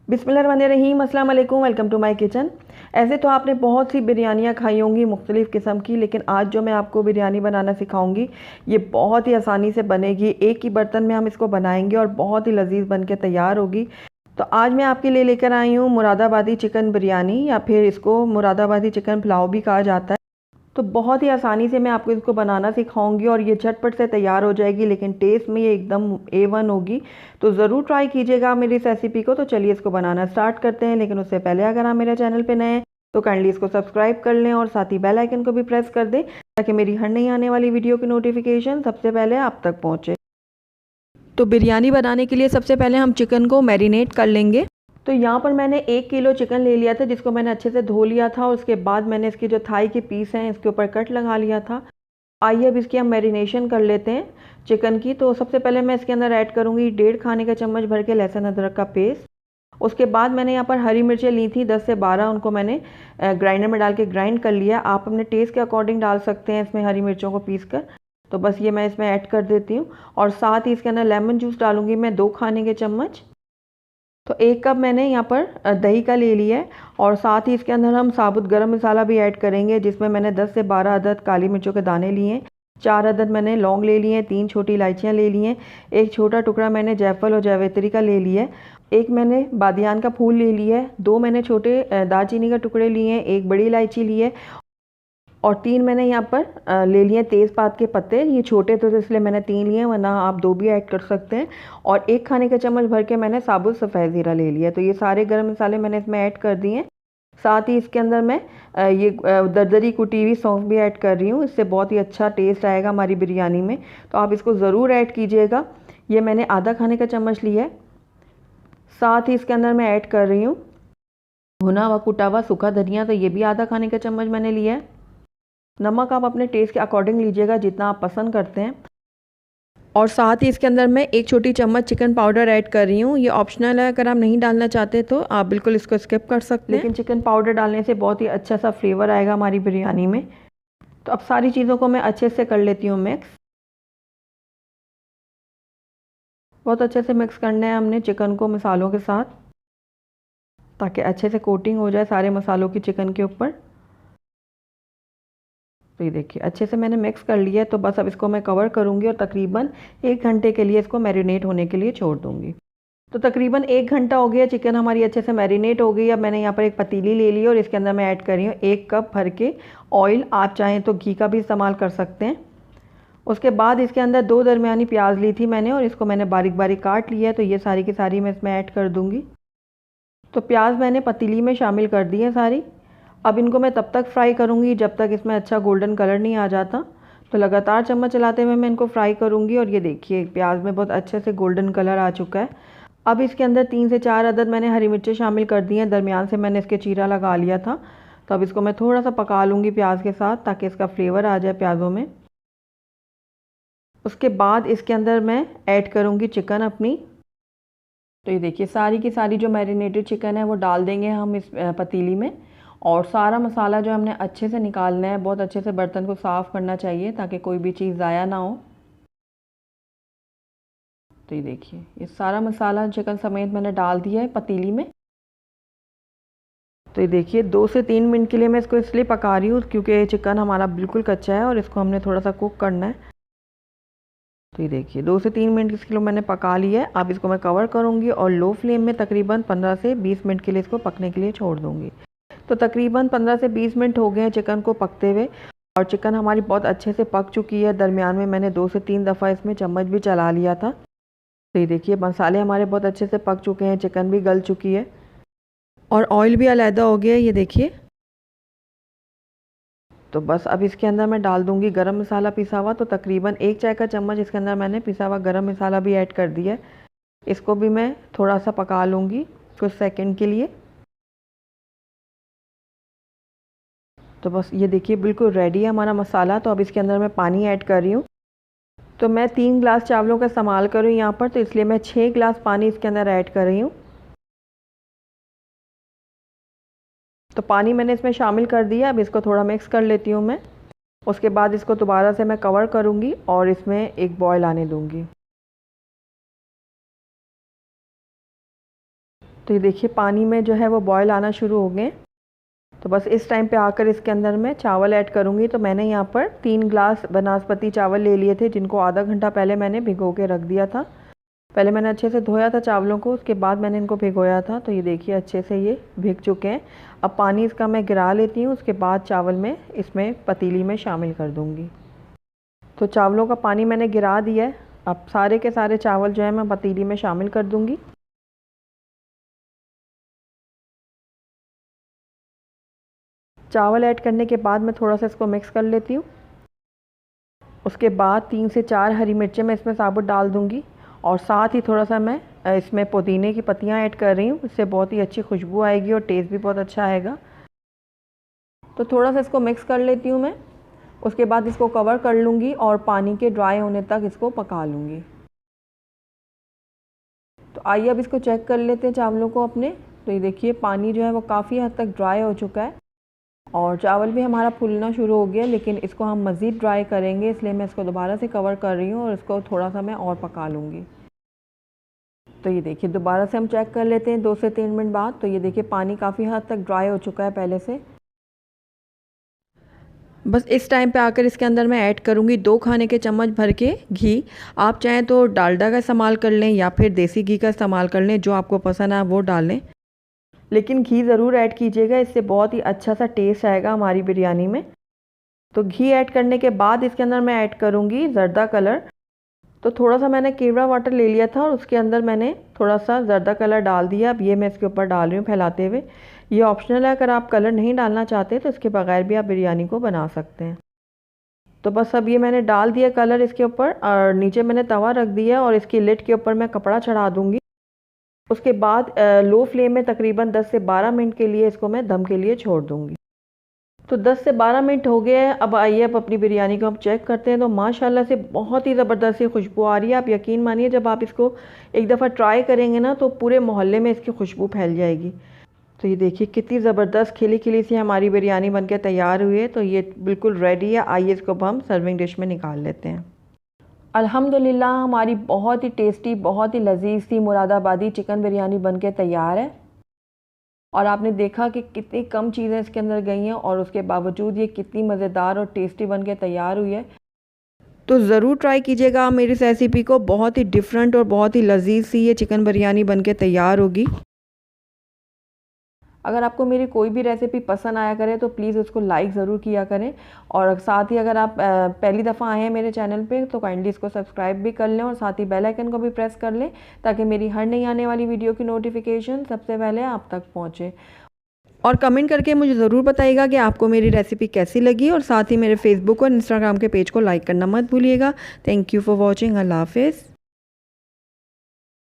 बिस्मिल्लाहिर्रहमानिर्रहीम, अस्सलाम वालेकुम, वेलकम टू माय किचन। ऐसे तो आपने बहुत सी बिरयानियाँ खाई होंगी मुख्तलिफ़ किस्म की, लेकिन आज जो मैं आपको बिरयानी बनाना सिखाऊंगी ये बहुत ही आसानी से बनेगी। एक ही बर्तन में हम इसको बनाएंगे और बहुत ही लजीज बन के तैयार होगी। तो आज मैं आपके लिए लेकर आई हूँ मुरादाबादी चिकन बिरयानी, या फिर इसको मुरादाबादी चिकन पुलाव भी कहा जाता है। तो बहुत ही आसानी से मैं आपको इसको बनाना सिखाऊंगी और ये झटपट से तैयार हो जाएगी, लेकिन टेस्ट में ये एकदम A1 होगी। तो ज़रूर ट्राई कीजिएगा मेरी इस रेसिपी को। तो चलिए इसको बनाना स्टार्ट करते हैं, लेकिन उससे पहले अगर आप मेरे चैनल पे नए हैं तो काइंडली इसको सब्सक्राइब कर लें और साथ ही बेल आइकन को भी प्रेस कर दें, ताकि मेरी हर नई आने वाली वीडियो की नोटिफिकेशन सबसे पहले आप तक पहुँचे। तो बिरयानी बनाने के लिए सबसे पहले हम चिकन को मैरिनेट कर लेंगे। तो यहाँ पर मैंने 1 किलो चिकन ले लिया था, जिसको मैंने अच्छे से धो लिया था, और उसके बाद मैंने इसकी जो थाई के पीस हैं इसके ऊपर कट लगा लिया था। आइए अब इसकी हम मैरिनेशन कर लेते हैं चिकन की। तो सबसे पहले मैं इसके अंदर ऐड करूँगी 1.5 खाने का चम्मच भर के लहसुन अदरक का पेस्ट। उसके बाद मैंने यहाँ पर हरी मिर्चें ली थी 10 से 12, उनको मैंने ग्राइंडर में डाल के ग्राइंड कर लिया। आप अपने टेस्ट के अकॉर्डिंग डाल सकते हैं इसमें हरी मिर्चों को पीस कर। तो बस ये मैं इसमें ऐड कर देती हूँ, और साथ ही इसके अंदर लेमन जूस डालूँगी मैं 2 खाने के चम्मच। तो 1 कप मैंने यहाँ पर दही का ले लिया है, और साथ ही इसके अंदर हम साबुत गरम मसाला भी ऐड करेंगे, जिसमें मैंने 10 से 12 अदद काली मिर्चों के दाने लिए हैं, 4 अदद मैंने लौंग ले लिए हैं, 3 छोटी इलायचियाँ ले ली हैं, 1 छोटा टुकड़ा मैंने जायफल और जावित्री का ले लिया है, 1 मैंने बादियान का फूल ले लिया है, 2 मैंने छोटे दालचीनी का टुकड़े लिए हैं, 1 बड़ी इलायची ली है, और 3 मैंने यहाँ पर ले लिए तेज़पात के पत्ते। ये छोटे तो इसलिए मैंने 3 लिए, वरना आप 2 भी ऐड कर सकते हैं। और 1 खाने का चम्मच भर के मैंने साबुत सफ़ेद ज़ीरा ले लिया। तो ये सारे गरम मसाले मैंने इसमें ऐड कर दिए हैं। साथ ही इसके अंदर मैं ये दरदरी कुटी हुई सौंफ भी ऐड कर रही हूँ। इससे बहुत ही अच्छा टेस्ट आएगा हमारी बिरयानी में, तो आप इसको ज़रूर ऐड कीजिएगा। ये मैंने आधा खाने का चम्मच लिया है। साथ ही इसके अंदर मैं ऐड कर रही हूँ भुना हुआ कुटा हुआ सूखा धनिया, तो ये भी आधा खाने का चम्मच मैंने लिया है। नमक आप अपने टेस्ट के अकॉर्डिंग लीजिएगा, जितना आप पसंद करते हैं। और साथ ही इसके अंदर मैं 1 छोटी चम्मच चिकन पाउडर ऐड कर रही हूँ। ये ऑप्शनल है, अगर आप नहीं डालना चाहते तो आप बिल्कुल इसको स्किप कर सकते हैं, लेकिन चिकन पाउडर डालने से बहुत ही अच्छा सा फ्लेवर आएगा हमारी बिरयानी में। तो अब सारी चीज़ों को मैं अच्छे से कर लेती हूँ मिक्स। बहुत अच्छे से मिक्स करना है हमने चिकन को मसालों के साथ, ताकि अच्छे से कोटिंग हो जाए सारे मसालों की चिकन के ऊपर। तो ये देखिए अच्छे से मैंने मिक्स कर लिया है। तो बस अब इसको मैं कवर करूँगी और तकरीबन 1 घंटे के लिए इसको मैरिनेट होने के लिए छोड़ दूँगी। तो तकरीबन 1 घंटा हो गया, चिकन हमारी अच्छे से मैरिनेट हो गई। अब मैंने यहाँ पर एक पतीली ले ली और इसके अंदर मैं ऐड कर रही हूँ 1 कप भर के ऑयल। आप चाहें तो घी का भी इस्तेमाल कर सकते हैं। उसके बाद इसके अंदर 2 दरमियानी प्याज ली थी मैंने, और इसको मैंने बारीक बारीक काट लिया है। तो ये सारी की सारी मैं इसमें ऐड कर दूँगी। तो प्याज मैंने पतीली में शामिल कर दी है सारी। अब इनको मैं तब तक फ्राई करूँगी जब तक इसमें अच्छा गोल्डन कलर नहीं आ जाता। तो लगातार चम्मच चलाते हुए मैं इनको फ्राई करूँगी, और ये देखिए प्याज में बहुत अच्छे से गोल्डन कलर आ चुका है। अब इसके अंदर 3 से 4 अदद मैंने हरी मिर्चें शामिल कर दी हैं, दरमियान से मैंने इसके चीरा लगा लिया था। तो अब इसको मैं थोड़ा सा पका लूँगी प्याज के साथ, ताकि इसका फ्लेवर आ जाए प्याज़ों में। उसके बाद इसके अंदर मैं ऐड करूँगी चिकन अपनी। तो ये देखिए सारी की सारी जो मैरिनेटेड चिकन है वो डाल देंगे हम इस पतीली में, और सारा मसाला जो हमने अच्छे से निकालना है, बहुत अच्छे से बर्तन को साफ़ करना चाहिए ताकि कोई भी चीज़ ज़ाया ना हो। तो ये देखिए ये सारा मसाला चिकन समेत मैंने डाल दिया है पतीली में। तो ये देखिए 2 से 3 मिनट के लिए मैं इसको इसलिए पका रही हूँ क्योंकि चिकन हमारा बिल्कुल कच्चा है और इसको हमने थोड़ा सा कुक करना है। तो ये देखिए 2 से 3 मिनट इसके लिए मैंने पका लिया है। अब इसको मैं कवर करूँगी और लो फ्लेम में तकरीबन 15 से 20 मिनट के लिए इसको पकने के लिए छोड़ दूँगी। तो तकरीबन 15 से 20 मिनट हो गए हैं चिकन को पकते हुए, और चिकन हमारी बहुत अच्छे से पक चुकी है। दरमियान में मैंने 2 से 3 दफ़ा इसमें चम्मच भी चला लिया था। तो ये देखिए मसाले हमारे बहुत अच्छे से पक चुके हैं, चिकन भी गल चुकी है, और ऑयल भी अलहदा हो गया है, ये देखिए। तो बस अब इसके अंदर मैं डाल दूँगी गरम मसाला पिसा हुआ। तो तकरीबन 1 चाय का चम्मच इसके अंदर मैंने पिसा हुआ गरम मसाला भी ऐड कर दिया है। इसको भी मैं थोड़ा सा पका लूँगी कुछ सेकंड के लिए। तो बस ये देखिए बिल्कुल रेडी है हमारा मसाला। तो अब इसके अंदर मैं पानी ऐड कर रही हूँ। तो मैं 3 गिलास चावलों का इस्तेमाल कर रही हूँ यहाँ पर, तो इसलिए मैं 6 गिलास पानी इसके अंदर ऐड कर रही हूँ। तो पानी मैंने इसमें शामिल कर दिया। अब इसको थोड़ा मिक्स कर लेती हूँ मैं। उसके बाद इसको दोबारा से मैं कवर करूँगी और इसमें एक बॉयल आने दूँगी। तो ये देखिए पानी में जो है वो बॉयल आना शुरू हो गए। तो बस इस टाइम पे आकर इसके अंदर मैं चावल ऐड करूँगी। तो मैंने यहाँ पर 3 ग्लास बासमती चावल ले लिए थे, जिनको आधा घंटा पहले मैंने भिगो के रख दिया था। पहले मैंने अच्छे से धोया था चावलों को, उसके बाद मैंने इनको भिगोया था। तो ये देखिए अच्छे से ये भीग चुके हैं। अब पानी इसका मैं गिरा लेती हूँ, उसके बाद चावल में इसमें पतीली में शामिल कर दूँगी। तो चावलों का पानी मैंने गिरा दिया है। अब सारे के सारे चावल जो है मैं पतीली में शामिल कर दूँगी। चावल ऐड करने के बाद मैं थोड़ा सा इसको मिक्स कर लेती हूँ। उसके बाद 3 से 4 हरी मिर्चें मैं इसमें साबुत डाल दूँगी और साथ ही थोड़ा सा मैं इसमें पुदीने की पत्तियाँ ऐड कर रही हूँ। इससे बहुत ही अच्छी खुशबू आएगी और टेस्ट भी बहुत अच्छा आएगा। तो थोड़ा सा इसको मिक्स कर लेती हूँ मैं। उसके बाद इसको कवर कर लूँगी और पानी के ड्राई होने तक इसको पका लूँगी। तो आइए अब इसको चेक कर लेते हैं चावलों को अपने। तो ये देखिए पानी जो है वो काफ़ी हद तक ड्राई हो चुका है और चावल भी हमारा फूलना शुरू हो गया, लेकिन इसको हम मज़ीद ड्राई करेंगे, इसलिए मैं इसको दोबारा से कवर कर रही हूँ और इसको थोड़ा सा मैं और पका लूँगी। तो ये देखिए दोबारा से हम चेक कर लेते हैं 2 से 3 मिनट बाद। तो ये देखिए पानी काफ़ी हद तक ड्राई हो चुका है पहले से। बस इस टाइम पे आकर इसके अंदर मैं ऐड करूँगी 2 खाने के चम्मच भर के घी। आप चाहें तो डालडा का इस्तेमाल कर लें या फिर देसी घी का इस्तेमाल कर लें, जो आपको पसंद है वो डाल लें, लेकिन घी ज़रूर ऐड कीजिएगा, इससे बहुत ही अच्छा सा टेस्ट आएगा हमारी बिरयानी में। तो घी ऐड करने के बाद इसके अंदर मैं ऐड करूँगी ज़र्दा कलर। तो थोड़ा सा मैंने केवड़ा वाटर ले लिया था और उसके अंदर मैंने थोड़ा सा ज़र्दा कलर डाल दिया। अब ये मैं इसके ऊपर डाल रही हूँ फैलाते हुए। ये ऑप्शनल है, अगर आप कलर नहीं डालना चाहते तो इसके बगैर भी आप बिरयानी को बना सकते हैं। तो बस अब ये मैंने डाल दिया कलर इसके ऊपर और नीचे मैंने तवा रख दिया और इसकी लिड के ऊपर मैं कपड़ा चढ़ा दूँगी। उसके बाद लो फ्लेम में तकरीबन 10 से 12 मिनट के लिए इसको मैं दम के लिए छोड़ दूँगी। तो 10 से 12 मिनट हो गए हैं। अब आइए अब अपनी बिरयानी को हम चेक करते हैं। तो माशाल्लाह से बहुत ही ज़बरदस्त सी खुशबू आ रही है। आप यकीन मानिए जब आप इसको एक दफ़ा ट्राई करेंगे ना तो पूरे मोहल्ले में इसकी खुशबू फैल जाएगी। तो ये देखिए कितनी ज़बरदस्त खिली खिली सी हमारी बिरयानी बनके तैयार हुई है। तो ये बिल्कुल रेडी है। आइए इसको अब हम सर्विंग डिश में निकाल लेते हैं। अल्हम्दुलिल्लाह हमारी बहुत ही टेस्टी, बहुत ही लजीज सी मुरादाबादी चिकन बिरयानी बनके तैयार है। और आपने देखा कि कितनी कम चीज़ें इसके अंदर गई हैं और उसके बावजूद ये कितनी मज़ेदार और टेस्टी बनके तैयार हुई है। तो ज़रूर ट्राई कीजिएगा आप मेरी इस रेसिपी को। बहुत ही डिफरेंट और बहुत ही लजीज सी ये चिकन बिरयानी बनके तैयार होगी। अगर आपको मेरी कोई भी रेसिपी पसंद आया करे तो प्लीज़ उसको लाइक ज़रूर किया करें और साथ ही अगर आप पहली दफ़ा आए हैं मेरे चैनल पे तो काइंडली इसको सब्सक्राइब भी कर लें और साथ ही बेल आइकन को भी प्रेस कर लें ताकि मेरी हर नई आने वाली वीडियो की नोटिफिकेशन सबसे पहले आप तक पहुँचे। और कमेंट करके मुझे ज़रूर बताइएगा कि आपको मेरी रेसिपी कैसी लगी और साथ ही मेरे फेसबुक और इंस्टाग्राम के पेज को लाइक करना मत भूलिएगा। Thank you for watching. अल्लाह हाफ़िज़।